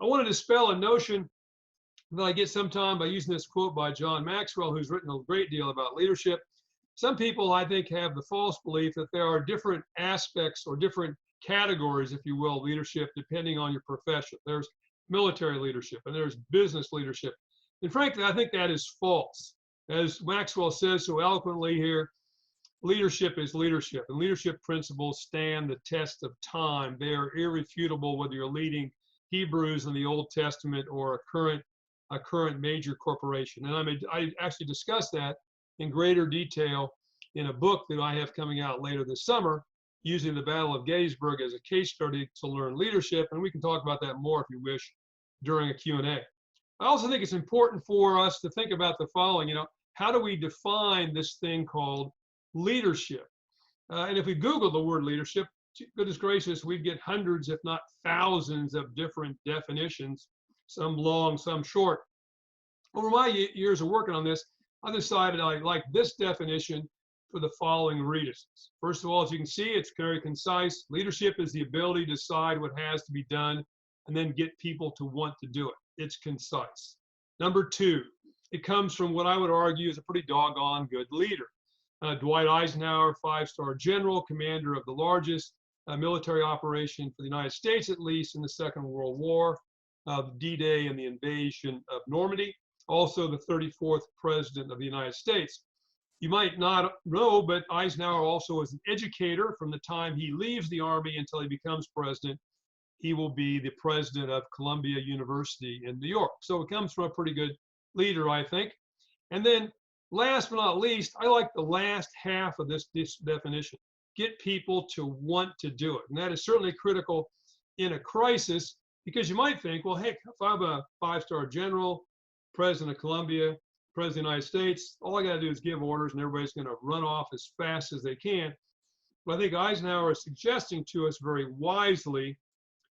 I want to dispel a notion that I get sometime by using this quote by John Maxwell, who's written a great deal about leadership. Some people, I think, have the false belief that there are different aspects or different categories, if you will, of leadership depending on your profession. There's military leadership and there's business leadership. And frankly, I think that is false. As Maxwell says so eloquently here, leadership is leadership, and leadership principles stand the test of time. They are irrefutable whether you're leading Hebrews in the Old Testament or a current major corporation. And I actually discuss that in greater detail in a book that I have coming out later this summer, using the Battle of Gettysburg as a case study to learn leadership. And we can talk about that more if you wish during a Q&A. I also think it's important for us to think about the following, how do we define this thing called leadership? And if we Google the word leadership, goodness gracious, we'd get hundreds, if not thousands, of different definitions, some long, some short. Over my years of working on this, I decided I like this definition for the following reasons. First of all, as you can see, it's very concise. Leadership is the ability to decide what has to be done and then get people to want to do it. It's concise. Number two, it comes from what I would argue is a pretty doggone good leader. Dwight Eisenhower, 5-star general, commander of the largest military operation for the United States, at least in the Second World War, D-Day and the invasion of Normandy, also the 34th president of the United States. You might not know, but Eisenhower also was an educator. From the time he leaves the Army until he becomes president, he will be the president of Columbia University in New York. So it comes from a pretty good leader, I think. And then last but not least, I like the last half of this definition. Get people to want to do it. And that is certainly critical in a crisis, because you might think, well, heck, if I'm a 5-star general, president of Columbia, president of the United States, all I got to do is give orders and everybody's going to run off as fast as they can. What I think Eisenhower is suggesting to us very wisely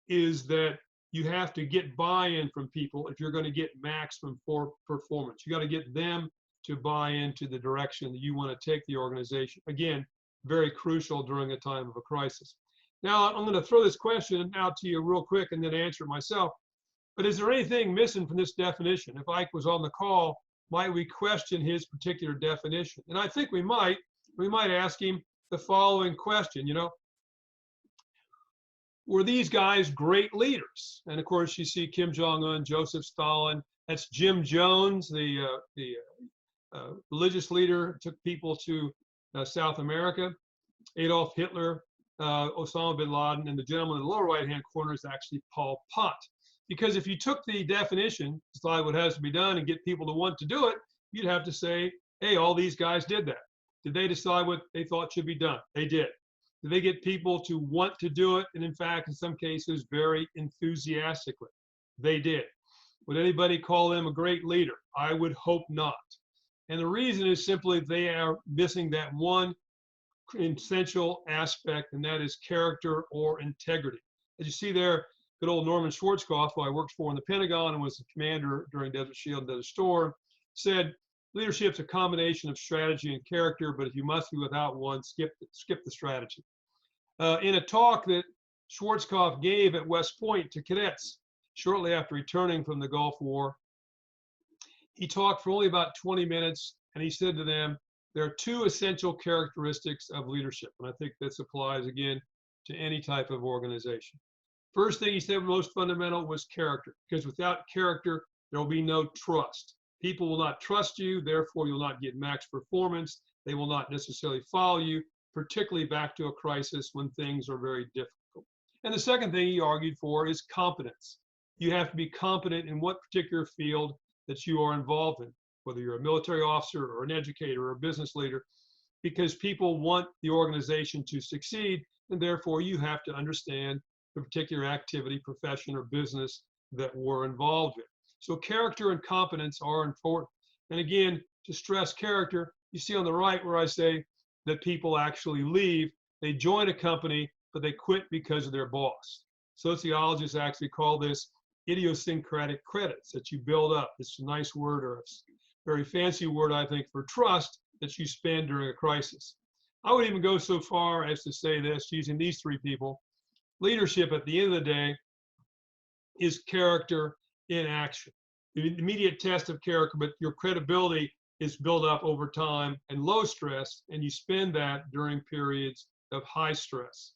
is that you have to get buy-in from people if you're going to get maximum performance. You got to get them to buy into the direction that you want to take the organization. Again, very crucial during a time of a crisis. Now, I'm going to throw this question out to you real quick and then answer it myself. But is there anything missing from this definition? If Ike was on the call, might we question his particular definition? And I think we might. We might ask him the following question, were these guys great leaders? And of course, you see Kim Jong-un, Joseph Stalin. That's Jim Jones, the religious leader, took people to South America. Adolf Hitler, Osama bin Laden, and the gentleman in the lower right-hand corner is actually Pol Pot. Because if you took the definition, decide what has to be done, and get people to want to do it, you'd have to say, hey, all these guys did that. Did they decide what they thought should be done? They did. Did they get people to want to do it? And in fact, in some cases, very enthusiastically. They did. Would anybody call them a great leader? I would hope not. And the reason is simply they are missing that one essential aspect, and that is character or integrity. As you see there, good old Norman Schwarzkopf, who I worked for in the Pentagon and was the commander during Desert Shield and Desert Storm, said, leadership's a combination of strategy and character, but if you must be without one, skip the strategy. In a talk that Schwarzkopf gave at West Point to cadets shortly after returning from the Gulf War, he talked for only about 20 minutes, and he said to them, there are two essential characteristics of leadership. And I think this applies, again, to any type of organization. First thing he said, most fundamental, was character, because without character, there will be no trust. People will not trust you, therefore you'll not get max performance. They will not necessarily follow you, particularly back to a crisis when things are very difficult. And the second thing he argued for is competence. You have to be competent in what particular field that you are involved in, whether you're a military officer or an educator or a business leader, because people want the organization to succeed, and therefore you have to understand the particular activity, profession, or business that we're involved in. So character and competence are important. And again, to stress character, you see on the right where I say that people actually leave. They join a company, but they quit because of their boss. Sociologists actually call this idiosyncratic credits that you build up. It's a nice word, or a very fancy word, I think, for trust that you spend during a crisis. I would even go so far as to say this, using these three people: leadership at the end of the day is character in action. The immediate test of character, but your credibility is built up over time and low stress, and you spend that during periods of high stress.